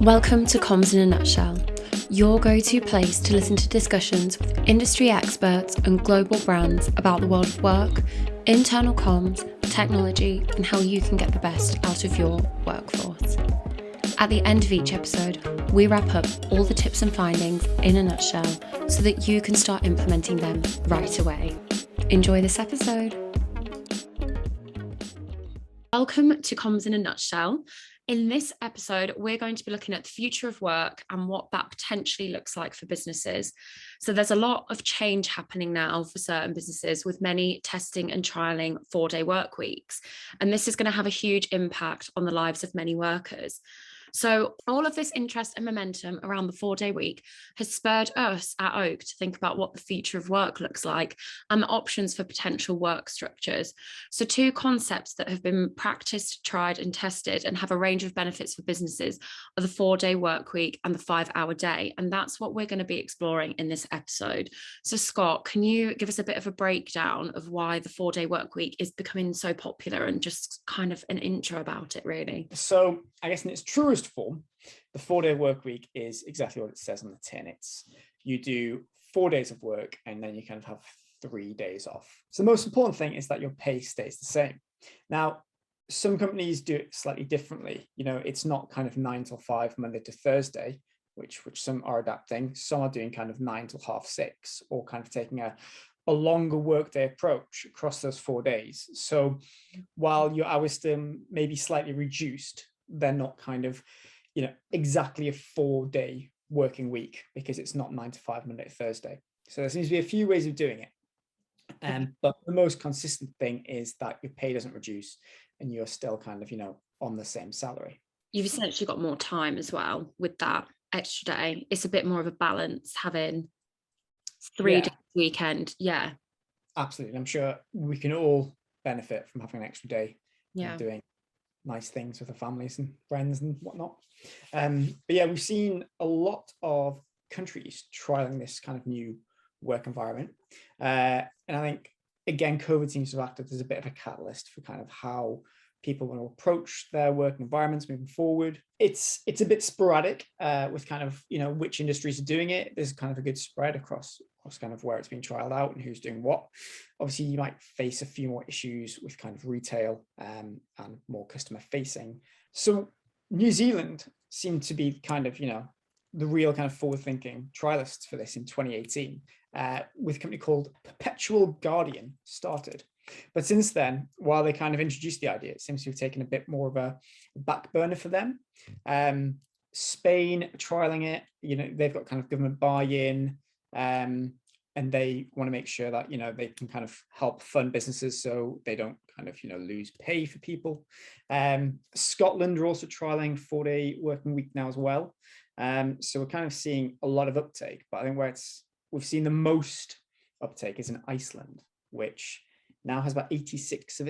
Welcome to Comms in a Nutshell, your go-to place to listen to discussions with industry experts and global brands about the world of work, internal comms, technology, and how you can get the best out of your workforce. At the end of each episode, we wrap up all the tips and findings in a nutshell so that you can start implementing them right away. Enjoy this episode. Welcome to Comms in a Nutshell. In this episode, we're going to be looking at the future of work and what that potentially looks like for businesses. So there's a lot of change happening now for certain businesses, with many testing and trialing 4-day work weeks. And this is going to have a huge impact on the lives of many workers. So all of this interest and momentum around the 4-day week has spurred us at Oak to think about what the future of work looks like and the options for potential work structures. So two concepts that have been practiced, tried and tested and have a range of benefits for businesses are the 4-day work week and the 5-hour day. And that's what we're going to be exploring in this episode. So Scott, can you give us a bit of a breakdown of why the 4-day work week is becoming so popular and just kind of an intro about it, really? So I guess in its truest form, the 4-day work week is exactly what it says on the tin. It's you do 4 days of work and then you kind of have 3 days off. So the most important thing is that your pay stays the same. Now, some companies do it slightly differently. You know, it's not kind of 9 till 5, Monday to Thursday, which some are adapting. Some are doing kind of 9 till 6:30, or kind of taking a longer workday approach across those 4 days. So while your hours still may be slightly reduced, they're not kind of, exactly a 4-day working week, because it's not 9 to 5, Monday to Thursday. So there seems to be a few ways of doing it. But the most consistent thing is that your pay doesn't reduce and you're still kind of, on the same salary. You've essentially got more time as well with that extra day. It's a bit more of a balance having 3 days weekend. Yeah. Absolutely. I'm sure we can all benefit from having an extra day and doing nice things with our families and friends and whatnot. But yeah, we've seen a lot of countries trialing this kind of new work environment. And I think, again, COVID seems to have acted as a bit of a catalyst for kind of how people want to approach their work environments moving forward. It's a bit sporadic with kind of, which industries are doing it. There's kind of a good spread across kind of where it's being trialed out and who's doing what. Obviously, you might face a few more issues with kind of retail and more customer facing. So New Zealand seemed to be kind of, the real kind of forward-thinking trialists for this in 2018, with a company called Perpetual Guardian started. But since then, while they kind of introduced the idea, it seems to have taken a bit more of a back burner for them. Spain trialing it, they've got kind of government buy-in, and they want to make sure that, they can kind of help fund businesses so they don't kind of, lose pay for people. Scotland are also trialing 4-day working week now as well. So we're kind of seeing a lot of uptake, but I think where we've seen the most uptake is in Iceland, which now has about 86 of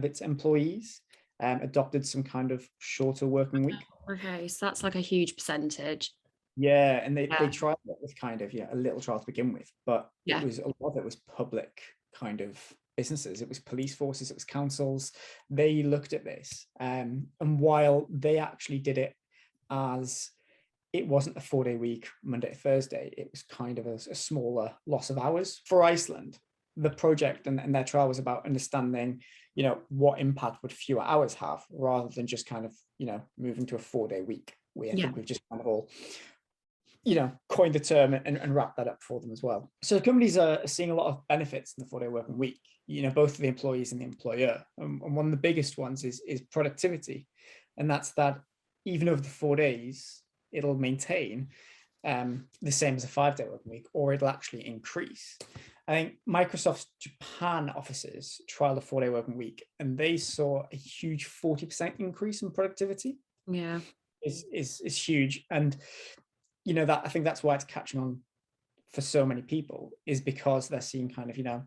its employees adopted some kind of shorter working week. Okay, so that's like a huge percentage. Yeah, and they tried it with kind of a little trial to begin with, but it was a lot of it was public kind of businesses. It was police forces, it was councils. They looked at this, and while they actually did it as it wasn't a 4-day week, Monday to Thursday, it was kind of a smaller loss of hours. For Iceland, the project and their trial was about understanding, what impact would fewer hours have, rather than just kind of, moving to a 4-day week. I think we've just kind of all, coined the term and wrapped that up for them as well. So companies are seeing a lot of benefits in the 4-day working week, both for the employees and the employer. And one of the biggest ones is productivity. And that's that even over the 4 days, it'll maintain the same as a 5-day working week, or it'll actually increase. I think Microsoft's Japan offices trialed a 4-day working week, and they saw a huge 40% increase in productivity. Yeah, is huge, and that I think that's why it's catching on for so many people, is because they're seeing kind of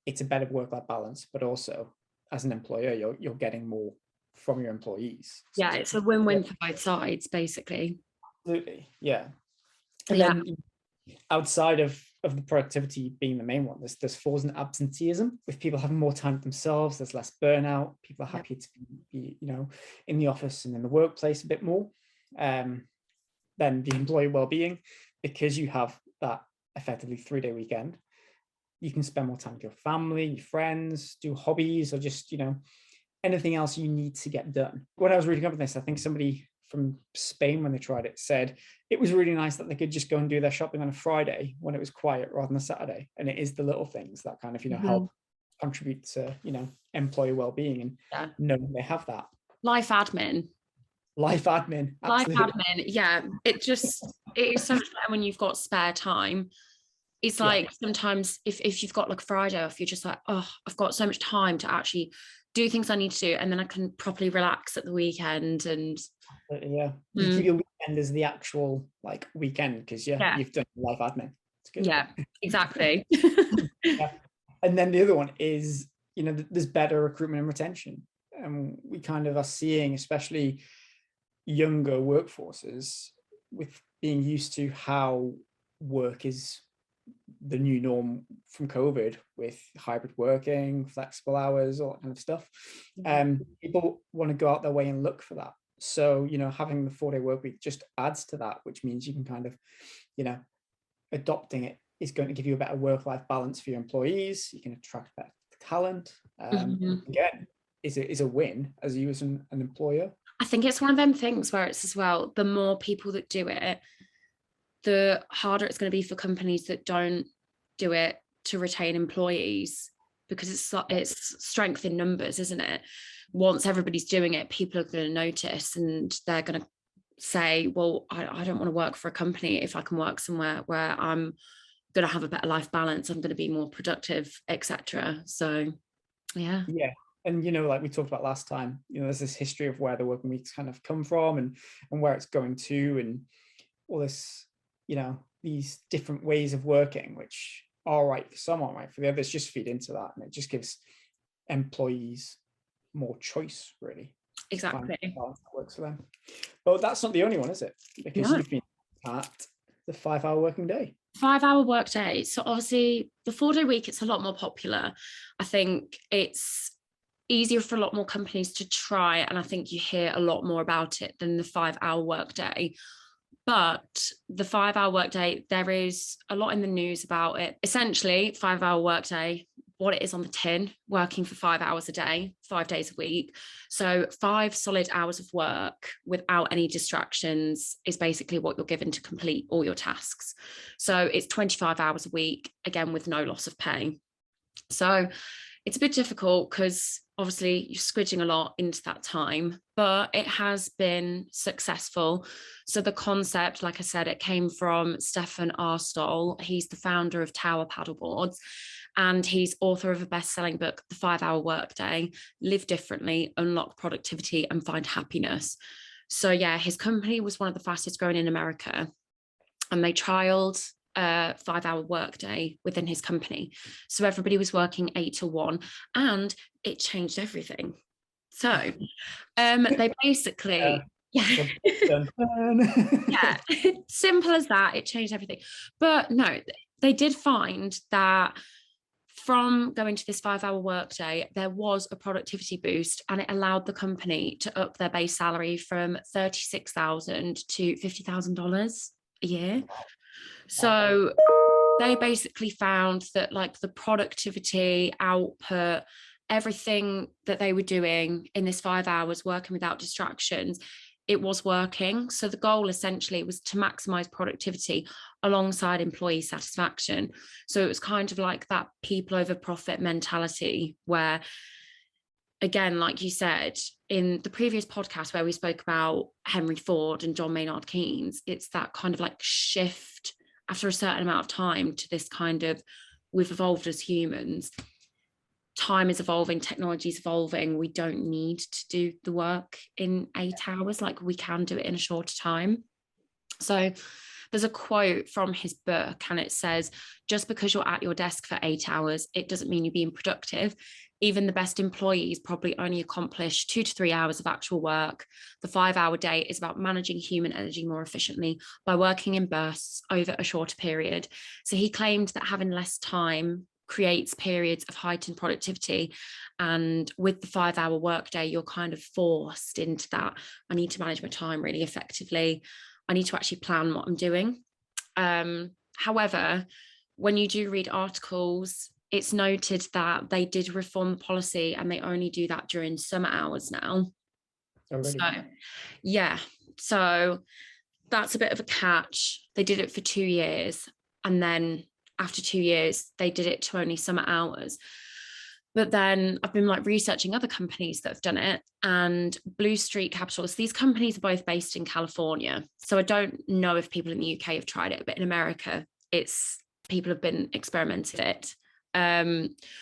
it's a better work-life balance, but also as an employer, you're getting more from your employees. Yeah, it's a win-win for both sides, basically. Absolutely, yeah. And then outside of the productivity being the main one, there's falls in absenteeism. With people having more time for themselves, there's less burnout. People are happy to be, in the office and in the workplace a bit more. than the employee well-being, because you have that effectively 3-day weekend. You can spend more time with your family, your friends, do hobbies, or just, anything else you need to get done. When I was reading up on this, I think somebody from Spain, when they tried it, said it was really nice that they could just go and do their shopping on a Friday when it was quiet rather than a Saturday. And it is the little things that kind of, help contribute to, employee well-being, and knowing they have that. Life admin. Absolutely. Life admin, yeah. It is so much better when you've got spare time. It's like sometimes if you've got like Friday off, you're just like, oh, I've got so much time to actually do things I need to do, and then I can properly relax at the weekend. And you keep your weekend as the actual like weekend, because you've done life admin. It's good. Yeah, exactly. And then the other one is, there's better recruitment and retention. And we kind of are seeing, especially younger workforces, with being used to how work is the new norm from COVID, with hybrid working, flexible hours, all that kind of stuff. People want to go out their way and look for that. So, having the 4-day work week just adds to that, which means you can kind of, adopting it is going to give you a better work-life balance for your employees. You can attract better talent. Again, is a win as you as an employer. I think it's one of them things where it's as well, the more people that do it, the harder it's going to be for companies that don't do it to retain employees, because it's strength in numbers, isn't it? Once everybody's doing it, people are going to notice, and they're going to say, well, I don't want to work for a company if I can work somewhere where I'm going to have a better life balance, I'm going to be more productive, etc. So yeah. And like we talked about last time, there's this history of where the working weeks kind of come from, and where it's going to, and all this, these different ways of working, which are right for someone, right for the others, just feed into that, and it just gives employees more choice, really. Exactly. That works for them. But that's not the only one, is it? Because you've been at the 5-hour working day. 5-hour work day. So obviously the 4-day week, it's a lot more popular. I think it's easier for a lot more companies to try, and I think you hear a lot more about it than the 5-hour work day. But the 5-hour work day, there is a lot in the news about it. Essentially, 5-hour work day, what it is on the tin, working for 5 hours a day, 5 days a week. So 5 solid hours of work without any distractions is basically what you're given to complete all your tasks. So it's 25 hours a week, again, with no loss of pay. So it's a bit difficult because obviously you're squidging a lot into that time, but it has been successful. So the concept, like I said, it came from Stefan Arstol. He's the founder of Tower Paddleboards, and he's author of a best-selling book, The 5-Hour Workday, Live Differently, Unlock Productivity and Find Happiness. So yeah, his company was one of the fastest growing in America, and they trialed a 5-hour workday within his company. So everybody was working 8 to 1, and it changed everything. So they basically, simple as that, it changed everything. But no, they did find that from going to this 5-hour workday, there was a productivity boost, and it allowed the company to up their base salary from $36,000 to $50,000 a year. So they basically found that like the productivity, output, everything that they were doing in this 5 hours, working without distractions, it was working. So the goal essentially was to maximize productivity alongside employee satisfaction. So it was kind of like that people over profit mentality where, again, like you said, in the previous podcast where we spoke about Henry Ford and John Maynard Keynes, it's that kind of like shift after a certain amount of time to this kind of, we've evolved as humans. Time is evolving, technology is evolving. We don't need to do the work in 8 hours, like we can do it in a shorter time. So there's a quote from his book, and it says, just because you're at your desk for 8 hours, it doesn't mean you're being productive. Even the best employees probably only accomplish 2 to 3 hours of actual work. The 5-hour day is about managing human energy more efficiently by working in bursts over a shorter period. So he claimed that having less time creates periods of heightened productivity. And with the 5-hour workday, you're kind of forced into that. I need to manage my time really effectively. I need to actually plan what I'm doing. However, when you do read articles, it's noted that they did reform the policy and they only do that during summer hours now. Oh, really? So, yeah. So that's a bit of a catch. They did it for 2 years, and then after 2 years, they did it to only summer hours. But then I've been like researching other companies that have done it, and Blue Street Capital. So these companies are both based in California. So I don't know if people in the UK have tried it, but in America, people have been experimenting with it.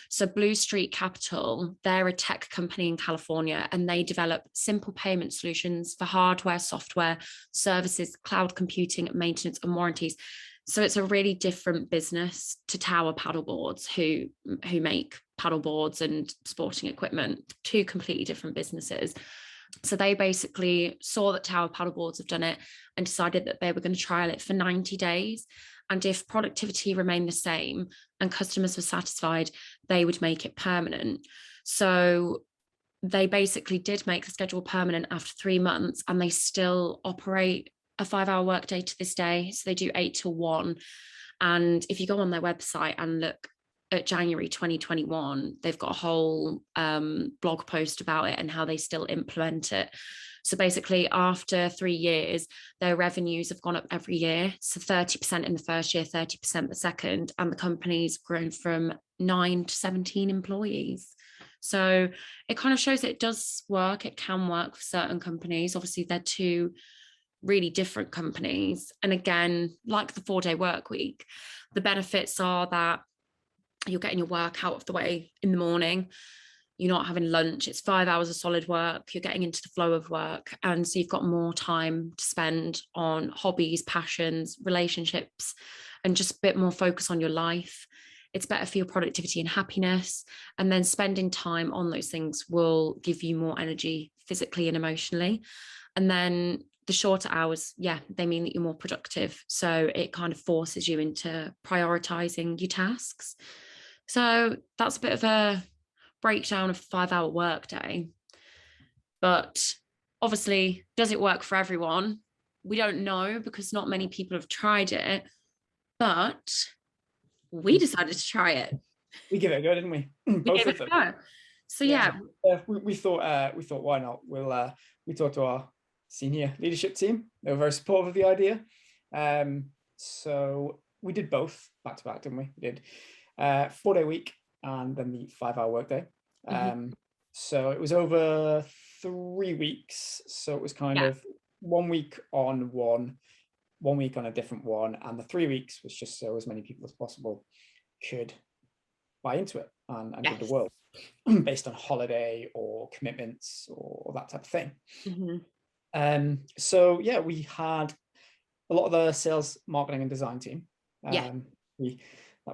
So Blue Street Capital, they're a tech company in California, and they develop simple payment solutions for hardware, software, services, cloud computing, maintenance, and warranties. So it's a really different business to Tower Paddleboards, who make paddleboards and sporting equipment. Two completely different businesses. So they basically saw that Tower Paddleboards have done it and decided that they were going to trial it for 90 days. And if productivity remained the same and customers were satisfied, they would make it permanent. So they basically did make the schedule permanent after 3 months, and they still operate a 5-hour workday to this day. So they do 8 till 1. And if you go on their website and look at January 2021, they've got a whole blog post about it and how they still implement it. So basically, after 3 years, their revenues have gone up every year. So 30% in the first year, 30% the second, and the company's grown from 9 to 17 employees. So it kind of shows that it does work. It can work for certain companies. Obviously, they're two really different companies. And again, like the 4-day work week, the benefits are that you're getting your work out of the way in the morning. You're not having lunch. It's 5 hours of solid work. You're getting into the flow of work. And so you've got more time to spend on hobbies, passions, relationships, and just a bit more focus on your life. It's better for your productivity and happiness. And then spending time on those things will give you more energy physically and emotionally. And then the shorter hours, they mean that you're more productive. So it kind of forces you into prioritizing your tasks. So that's a bit of a breakdown of a 5-hour workday. But obviously, does it work for everyone? We don't know, because not many people have tried it. But we decided to try it. We give it a go, didn't we? Both of them. So we thought why not? We talked to our senior leadership team. They were very supportive of the idea. So we did both back to back, didn't we? We did 4-day week and then the 5-hour workday. So it was over 3 weeks. So it was kind of 1 week on one week on a different one, and the 3 weeks was just so as many people as possible could buy into it and give the world based on holiday or commitments or that type of thing. So we had a lot of the sales, marketing, and design team. We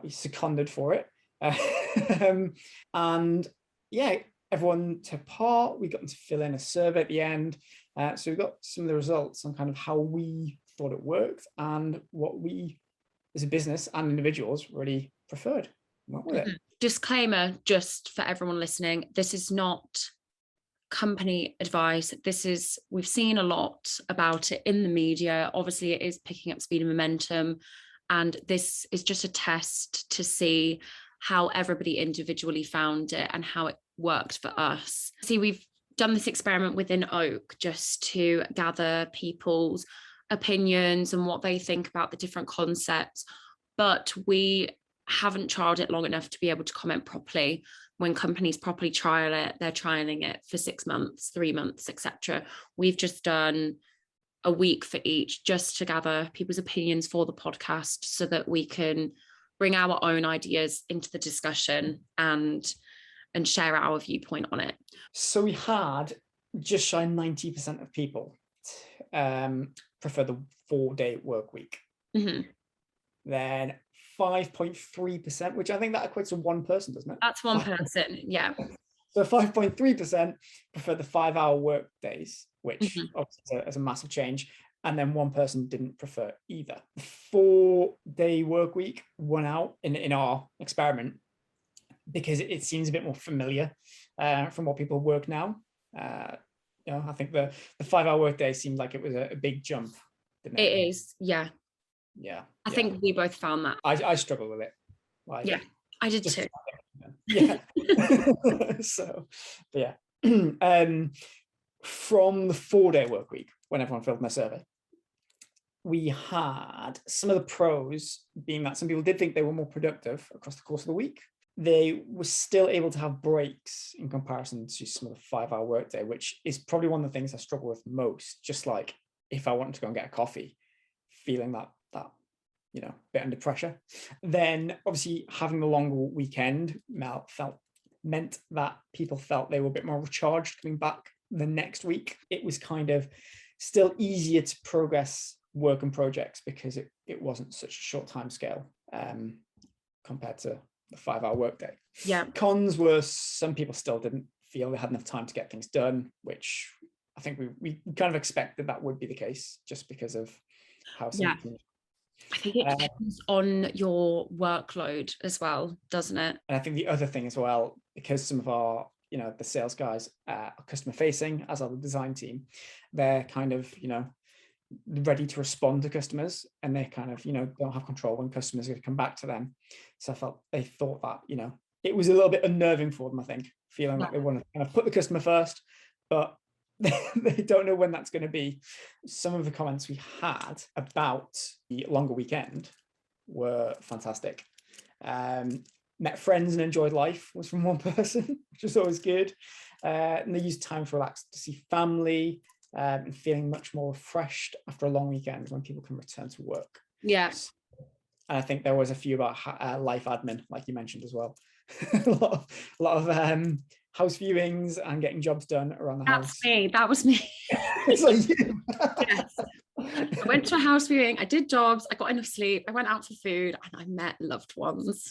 seconded for it, and everyone took part. We got them to fill in a survey at the end, so we got some of the results on kind of how we thought it worked and what we as a business and individuals really preferred. Went with it. Disclaimer, just for everyone listening, this is not company advice. We've seen a lot about it in the media. Obviously, it is picking up speed and momentum, and this is just a test to see how everybody individually found it and how it worked for us. See, we've done this experiment within Oak just to gather people's opinions and what they think about the different concepts, but we haven't trialed it long enough to be able to comment properly. When companies properly trial it, they're trialing it for 6 months, 3 months, etc. We've just done a week for each, just to gather people's opinions for the podcast so that we can bring our own ideas into the discussion and share our viewpoint on it. So we had just shy 90% of people prefer the 4-day work week. Then 5.3%, which I think that equates to one person, doesn't it? That's one person, yeah. So 5.3% prefer the 5-hour work days, which obviously is a massive change. And then one person didn't prefer either. The 4-day work week won out in our experiment because it seems a bit more familiar from what people work now. I think the 5-hour workday seemed like it was a big jump, didn't it? It is, yeah. I think we both found that. I struggle with it. Yeah, I did too. Yeah. So, yeah. From the 4-day work week, when everyone filled in their survey, we had some of the pros being that some people did think they were more productive across the course of the week. They were still able to have breaks in comparison to some of the 5-hour workday, which is probably one of the things I struggle with most. Just like if I wanted to go and get a coffee, feeling that bit under pressure. Then obviously having the longer weekend meant that people felt they were a bit more recharged coming back the next week. It was kind of still easier to progress work and projects because it wasn't such a short time scale compared to the 5-hour workday. Yeah. Cons were some people still didn't feel they had enough time to get things done, which I think we kind of expected that would be the case just because of how some I think it depends on your workload as well, doesn't it? And I think the other thing as well, because some of our, the sales guys are customer facing, as are the design team, they're kind of, ready to respond to customers, and they kind of, don't have control when customers are going to come back to them. So I felt they thought that, it was a little bit unnerving for them, I think, feeling like they want to kind of put the customer first, but they don't know when that's going to be. Some of the comments we had about the longer weekend were fantastic. Met friends and enjoyed life was from one person, which is always good. And they used time to relax, to see family, and feeling much more refreshed after a long weekend when people can return to work. Yes. And I think there was a few about life admin, like you mentioned as well. a lot of house viewings and getting jobs done around the house. That was me. It's like you. Yes. I went to a house viewing, I did jobs, I got enough sleep, I went out for food, and I met loved ones.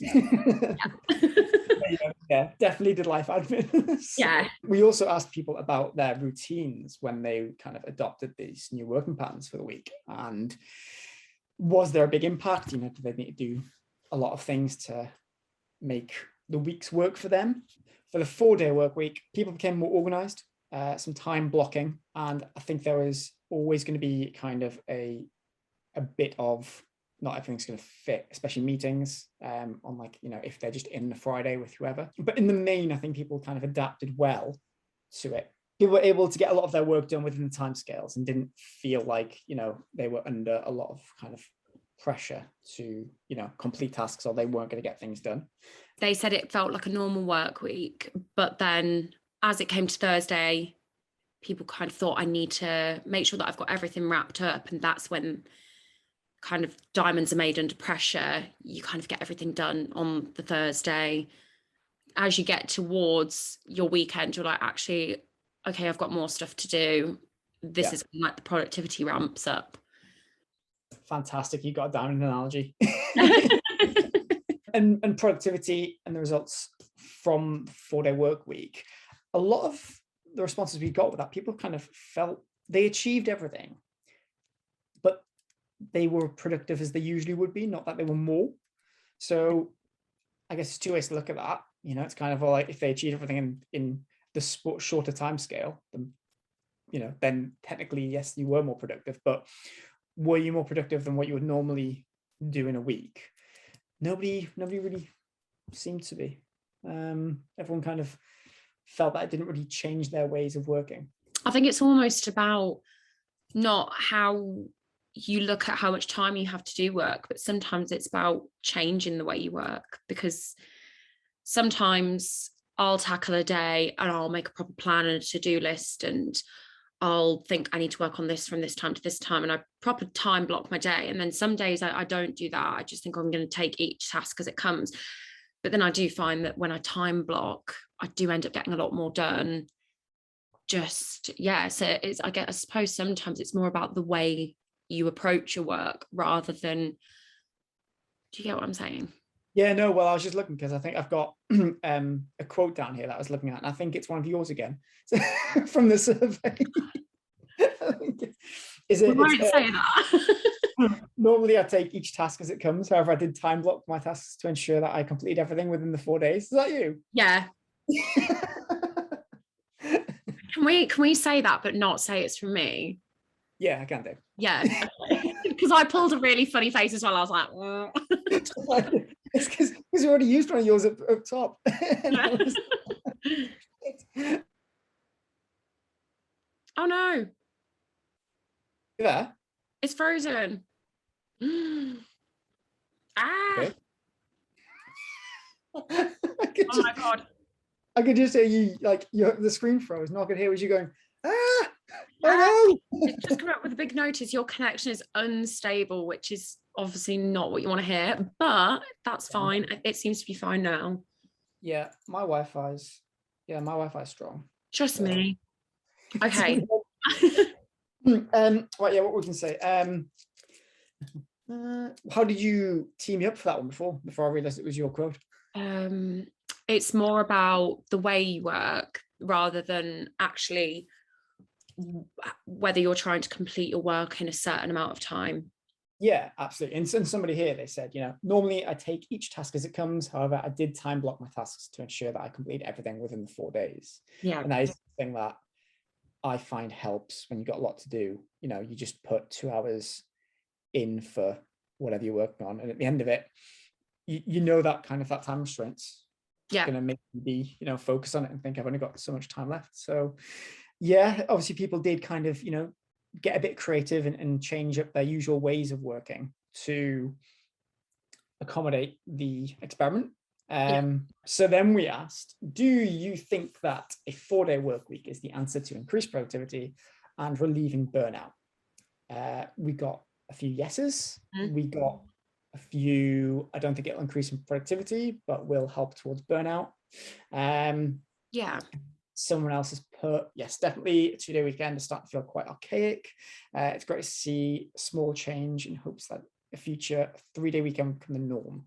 Yeah, definitely did life admin. Yeah. We also asked people about their routines when they kind of adopted these new working patterns for the week, and was there a big impact? Did they need to do a lot of things to make the weeks work for them? For the 4-day work week, people became more organized, some time blocking, and I think there was always going to be kind of a bit of not everything's going to fit, especially meetings on if they're just in the Friday with whoever. But in the main, I think people kind of adapted well to it. People were able to get a lot of their work done within the timescales and didn't feel like, they were under a lot of kind of pressure to, complete tasks, or they weren't going to get things done. They said it felt like a normal work week, but then as it came to Thursday, people kind of thought, I need to make sure that I've got everything wrapped up. And that's when kind of diamonds are made under pressure. You kind of get everything done on the Thursday. As you get towards your weekend, you're like, actually, okay, I've got more stuff to do. This is like the productivity ramps up. Fantastic. You got a diamond analogy. and productivity and the results from 4-day work week. A lot of the responses we got with that, people kind of felt they achieved everything, but they were productive as they usually would be, not that they were more. So I guess it's two ways to look at that. It's kind of like if they achieved everything in the shorter time scale, then, then technically, yes, you were more productive, but were you more productive than what you would normally do in a week? Nobody really seemed to be. Everyone kind of felt that it didn't really change their ways of working. I think it's almost about not how you look at how much time you have to do work, but sometimes it's about changing the way you work, because sometimes I'll tackle a day and I'll make a proper plan and a to-do list, and I'll think I need to work on this from this time to this time, and I proper time block my day. And then some days I don't do that. I just think I'm going to take each task as it comes. But then I do find that when I time block, I do end up getting a lot more done. So it's, I suppose sometimes it's more about the way you approach your work rather than, do you get what I'm saying? Yeah, no, well, I was just looking because I think I've got a quote down here that I was looking at, and I think it's one of yours again from the survey. Is it? Why did say that? Normally I take each task as it comes. However, I did time block my tasks to ensure that I complete everything within the 4 days. Is that you? Yeah. Can we say that but not say it's from me? Yeah, I can do. Yeah. Because I pulled a really funny face as well. I was like, it's because you already used one of yours up top. Oh no. Yeah. It's frozen. Ah. Oh my God. I could just hear you, like, the screen froze, and all I could hear was you going, ah, oh no. It's just come up with a big notice. Your connection is unstable, which is obviously not what you want to hear, but that's fine. It seems to be fine now. Yeah, my Wi-Fi's strong. Trust me. Okay. Right, yeah, what we can say. How did you team me up for that one before I realized it was your quote? It's more about the way you work rather than actually whether you're trying to complete your work in a certain amount of time. Yeah, absolutely. And somebody here, they said, normally I take each task as it comes. However, I did time block my tasks to ensure that I complete everything within the 4 days. Yeah. And that is the thing that I find helps when you've got a lot to do. You just put 2 hours in for whatever you're working on. And at the end of it, you know that kind of that time restraint's going to make you be, focus on it and think I've only got so much time left. So yeah, obviously people did kind of, get a bit creative and change up their usual ways of working to accommodate the experiment. So then we asked, do you think that a 4-day work week is the answer to increased productivity and relieving burnout? We got a few yeses. We got a few, I don't think it'll increase in productivity, but will help towards burnout. Someone else has put, yes, definitely a 2-day weekend is starting to feel quite archaic. It's great to see a small change in hopes that a future 3-day weekend will become the norm.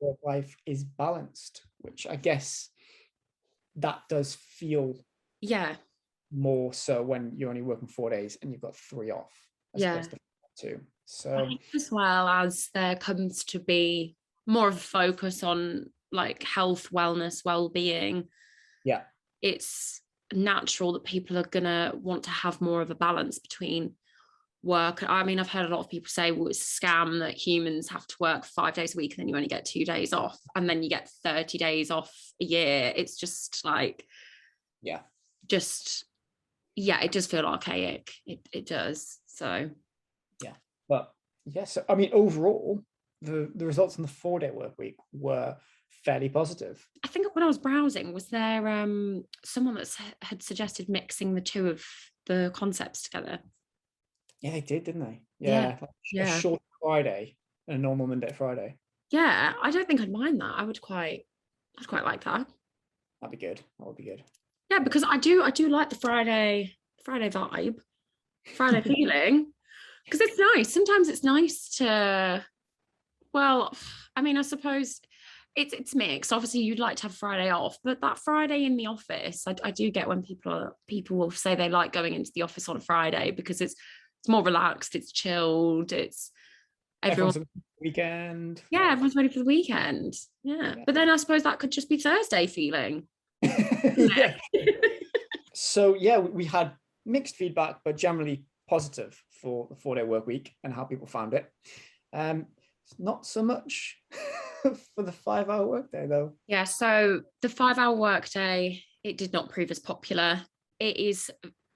Work life is balanced, which I guess that does feel more so when you're only working 4 days and you've got 3 off as opposed to 2. So I think as well as there comes to be more of a focus on like health, wellness, well-being. Yeah. It's natural that people are gonna want to have more of a balance between work. I mean, I've heard a lot of people say, well, it's a scam that humans have to work 5 days a week and then you only get 2 days off and then you get 30 days off a year. It's just like, it does feel archaic. It does. So but so I mean, overall the results on the 4-day work week were fairly positive. I think when I was browsing, was there someone that had suggested mixing the two of the concepts together? Yeah, they did, didn't they? Yeah. A short Friday and a normal Monday Friday. Yeah, I don't think I'd mind that. I'd quite like that. That'd be good. That would be good. Yeah, because I do like the Friday vibe, Friday feeling, because it's nice. Sometimes it's nice to, well, I mean, I suppose it's mixed. Obviously, you'd like to have Friday off, but that Friday in the office, I do get when people will say they like going into the office on a Friday because it's more relaxed, it's chilled, it's everyone's weekend. Yeah, everyone's ready for the weekend. Yeah. But then I suppose that could just be Thursday feeling. So we had mixed feedback, but generally positive for the 4-day work week and how people found it. Not so much for the 5-hour workday though. Yeah, so the 5-hour workday, it did not prove as popular. It is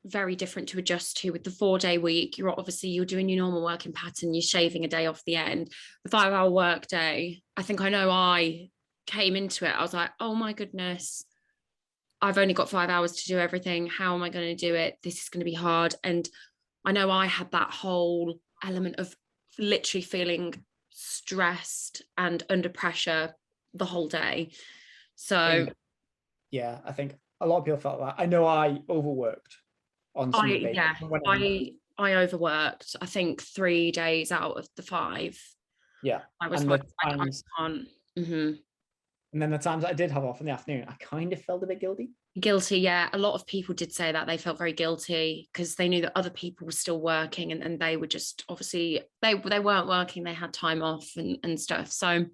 very different to adjust to. With the 4-day week, you're doing your normal working pattern, you're shaving a day off the end. The 5-hour workday, I think I came into it, I was like, oh my goodness, I've only got 5 hours to do everything. How am I going to do it? This is going to be hard. And I know I had that whole element of literally feeling stressed and under pressure the whole day. So yeah, I think a lot of people felt that. I know I overworked on some days. I overworked. I think 3 days out of the 5. Yeah, I was like, I can't. And then the times I did have off in the afternoon, I kind of felt a bit guilty. Guilty, yeah. A lot of people did say that they felt very guilty because they knew that other people were still working, and they were just, obviously they weren't working, they had time off and stuff. So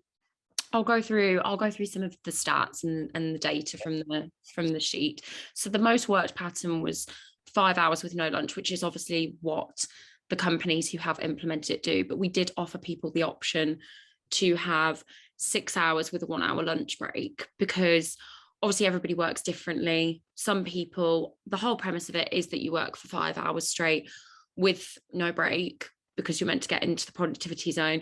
I'll go through some of the stats and the data from the sheet. So the most worked pattern was 5 hours with no lunch, which is obviously what the companies who have implemented it do. But we did offer people the option to have 6 hours with a 1 hour lunch break, because obviously everybody works differently. Some people, the whole premise of it is that you work for 5 hours straight with no break because you're meant to get into the productivity zone.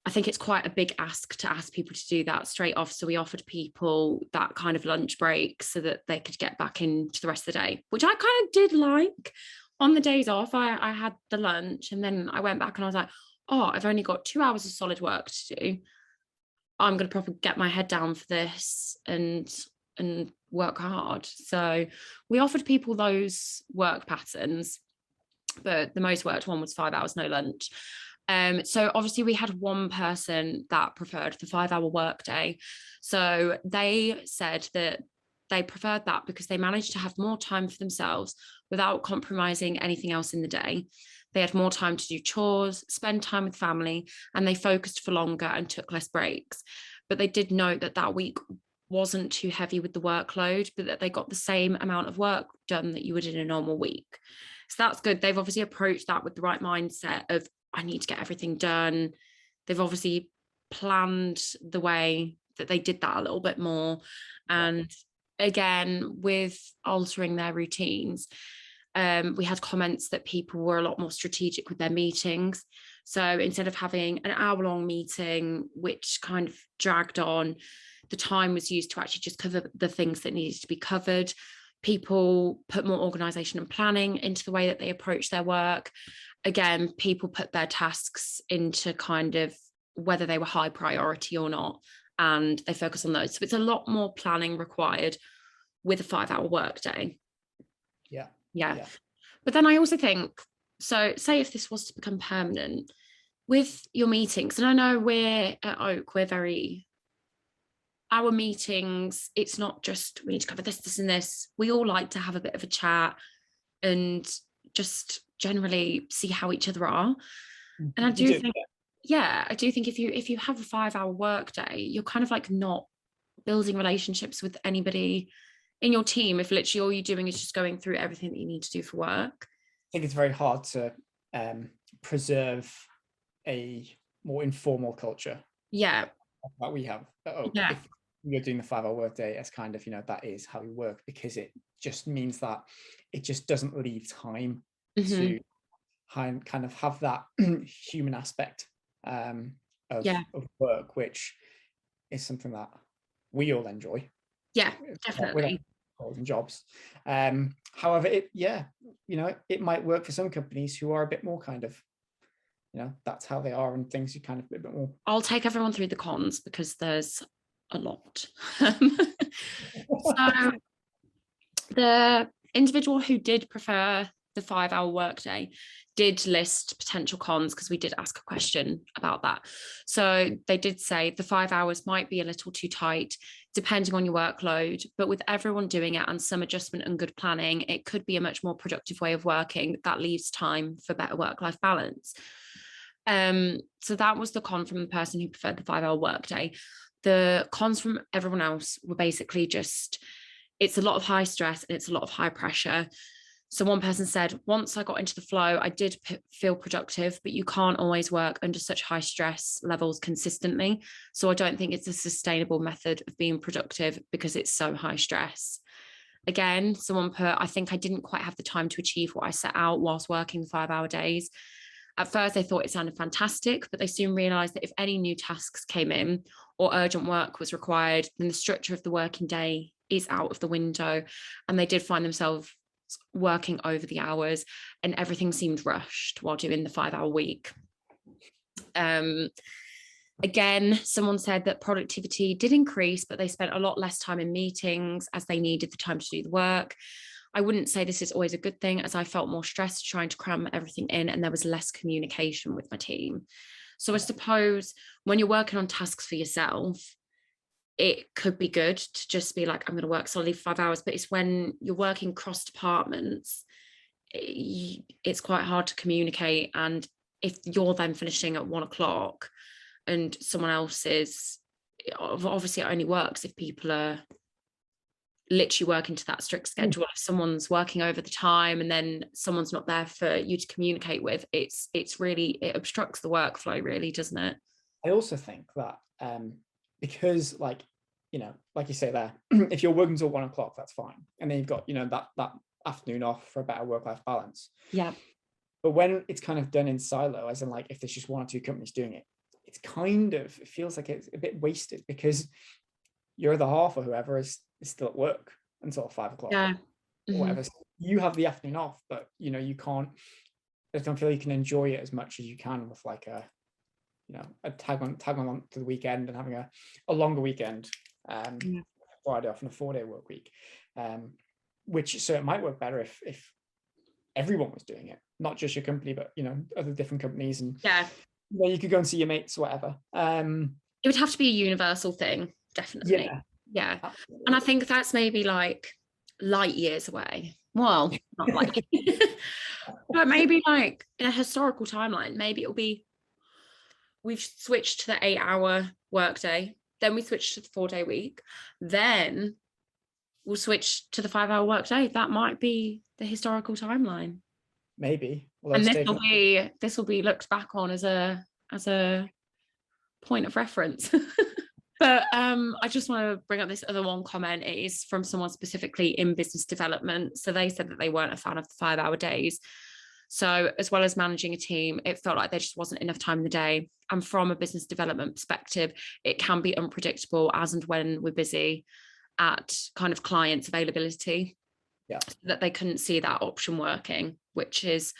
I think it's quite a big ask to ask people to do that straight off. So we offered people that kind of lunch break so that they could get back into the rest of the day, which I kind of did like. On the days off, I had the lunch, and then I went back and I was like, oh, I've only got 2 hours of solid work to do. I'm going to probably get my head down for this and work hard. So we offered people those work patterns, but the most worked one was 5 hours, no lunch. So obviously we had one person that preferred the 5 hour workday. So they said that they preferred that because they managed to have more time for themselves without compromising anything else in the day. They had more time to do chores, spend time with family, and they focused for longer and took less breaks. But they did note that that week wasn't too heavy with the workload, but that they got the same amount of work done that you would in a normal week. So that's good. They've obviously approached that with the right mindset of, I need to get everything done. They've obviously planned the way that they did that a little bit more. And again, with altering their routines, we had comments that people were a lot more strategic with their meetings. So instead of having an hour-long meeting, which kind of dragged on, the time was used to actually just cover the things that needed to be covered. People put more organisation and planning into the way that they approach their work. Again, people put their tasks into kind of whether they were high priority or not, and they focus on those. So it's a lot more planning required with a 5 hour workday. Yeah. But then I also think, so say if this was to become permanent with your meetings, and I know we're at Oak, our meetings, it's not just we need to cover this and this. We all like to have a bit of a chat and just generally see how each other are. And I do think, I do think if you have a 5 hour workday, you're kind of like not building relationships with anybody in your team if literally all you're doing is just going through everything that you need to do for work. I think it's very hard to preserve a more informal culture. Yeah. That we have. If you're doing the 5 hour workday as kind of, that is how you work, because it just means that it just doesn't leave time to kind of have that human aspect of work, which is something that we all enjoy. Yeah, definitely. And jobs. However, it might work for some companies who are a bit more kind of, that's how they are, and things you kind of a bit more. I'll take everyone through the cons because there's a lot. So the individual who did prefer the 5 hour workday did list potential cons, because we did ask a question about that. So they did say the 5 hours might be a little too tight depending on your workload, but with everyone doing it and some adjustment and good planning, it could be a much more productive way of working that leaves time for better work-life balance. So that was the con from the person who preferred the 5 hour workday. The cons from everyone else were basically just, it's a lot of high stress and it's a lot of high pressure. So one person said, once I got into the flow, I did feel productive, but you can't always work under such high stress levels consistently. So I don't think it's a sustainable method of being productive because it's so high stress. Again, someone put, I think I didn't quite have the time to achieve what I set out whilst working 5 hour days. At first, they thought it sounded fantastic, but they soon realised that if any new tasks came in or urgent work was required, then the structure of the working day is out of the window. And they did find themselves working over the hours, and everything seemed rushed while doing the 5 hour week. Again, someone said that productivity did increase, but they spent a lot less time in meetings as they needed the time to do the work. I wouldn't say this is always a good thing, as I felt more stressed trying to cram everything in, and there was less communication with my team. So I suppose when you're working on tasks for yourself, it could be good to just be like, I'm going to work solely for 5 hours. But it's when you're working cross departments, it's quite hard to communicate. And if you're then finishing at 1 o'clock and someone else is, obviously it only works if people are literally working to that strict schedule. If someone's working over the time and then someone's not there for you to communicate with, it's really, it obstructs the workflow really, doesn't it? I also think that because, like, you know, like you say there, if you're working till 1 o'clock, that's fine, and then you've got, you know, that afternoon off for a better work-life balance. Yeah. But when it's kind of done in silo, as in like if there's just 1 or 2 companies doing it, it's kind of, it feels like it's a bit wasted, because your other half or whoever is still at work until 5 o'clock. Yeah. Or whatever. So you have the afternoon off, but you know, you can't, I don't feel you can enjoy it as much as you can with like a, you know, a tag on to the weekend and having a longer weekend, Friday off and a 4-day work week, which, so it might work better if everyone was doing it, not just your company, but, you know, other different companies, and you know, you could go and see your mates, whatever. It would have to be a universal thing, definitely. Yeah. Absolutely. And I think that's maybe like light years away. Well, not like but maybe like in a historical timeline, maybe it'll be, we've switched to the 8-hour workday, then we switch to the 4-day week, then we'll switch to the 5-hour workday. That might be the historical timeline. Maybe. Well, and this will be looked back on as a point of reference. But I just want to bring up this other one comment. It is from someone specifically in business development. So they said that they weren't a fan of the 5-hour days. So as well as managing a team, it felt like there just wasn't enough time in the day. And from a business development perspective, it can be unpredictable as and when we're busy at kind of clients' availability. Yeah. So that they couldn't see that option working, which is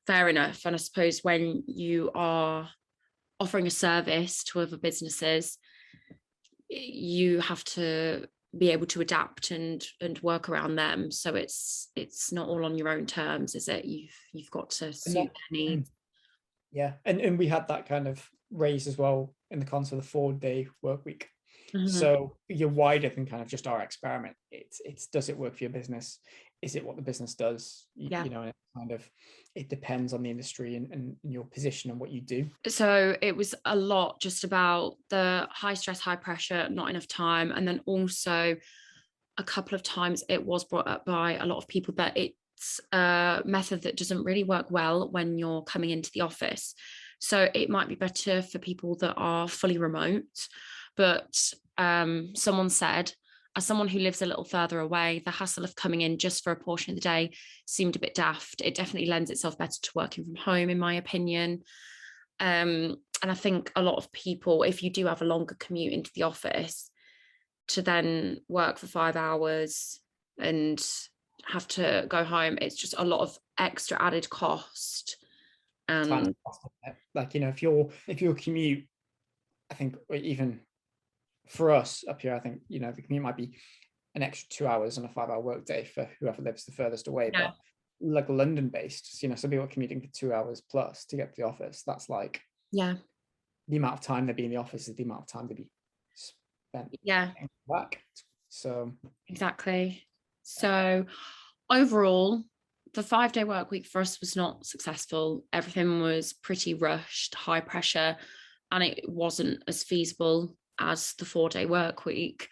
fair enough. And I suppose when you are offering a service to other businesses, you have to be able to adapt and work around them. So it's not all on your own terms, is it? You've got to suit their needs. Yeah, and we had that kind of raised as well in the concept of the 4-day work week. So you're wider than kind of just our experiment. It's does it work for your business? Is it what the business does? You know, and it kind of, it depends on the industry and your position and what you do. So it was a lot just about the high stress, high pressure, not enough time. And then also a couple of times it was brought up by a lot of people that it's a method that doesn't really work well when you're coming into the office. So it might be better for people that are fully remote. But someone said, as someone who lives a little further away, the hassle of coming in just for a portion of the day seemed a bit daft. It definitely lends itself better to working from home, in my opinion. And I think a lot of people, if you do have a longer commute into the office, to then work for 5 hours and have to go home, it's just a lot of extra added cost. And like, you know, if your commute, I think even for us up here, I think, you know, the commute might be an extra 2 hours on a 5-hour workday for whoever lives the furthest away. But like London based, you know, some people are commuting for 2 hours plus to get to the office. That's like, the amount of time they'd be in the office is the amount of time they'd be spent back. So exactly. So overall, the 5-day work week for us was not successful. Everything was pretty rushed, high pressure, and it wasn't as feasible as the 4-day work week,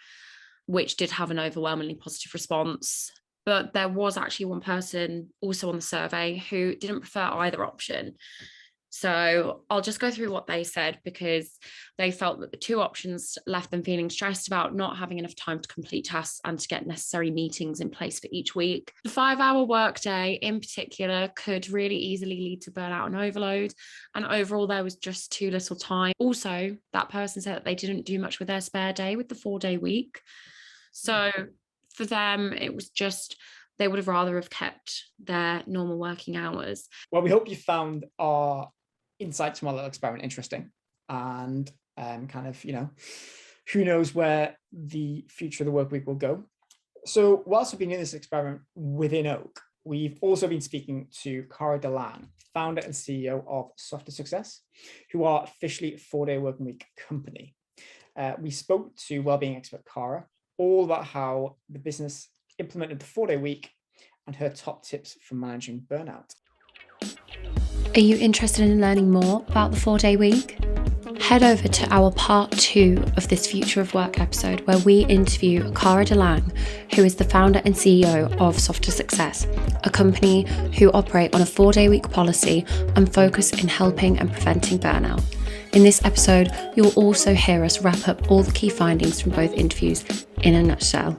which did have an overwhelmingly positive response. But there was actually one person also on the survey who didn't prefer either option. So I'll just go through what they said, because they felt that the two options left them feeling stressed about not having enough time to complete tasks and to get necessary meetings in place for each week. The 5-hour workday in particular could really easily lead to burnout and overload. And overall, there was just too little time. Also, that person said that they didn't do much with their spare day with the 4-day week. So for them, it was just, they would have rather have kept their normal working hours. Well, we hope you found our insights from our little experiment interesting, and kind of, you know, who knows where the future of the work week will go. So whilst we've been in this experiment within Oak, we've also been speaking to Cara Delan, founder and CEO of Softer Success, who are officially a 4-day working week company. we spoke to wellbeing expert Cara all about how the business implemented the 4-day week and her top tips for managing burnout. Are you interested in learning more about the 4-day week? Head over to our part 2 of this Future of Work episode, where we interview Cara DeLang, who is the founder and CEO of Softer Success, a company who operate on a 4-day week policy and focus in helping and preventing burnout. In this episode, you'll also hear us wrap up all the key findings from both interviews in a nutshell.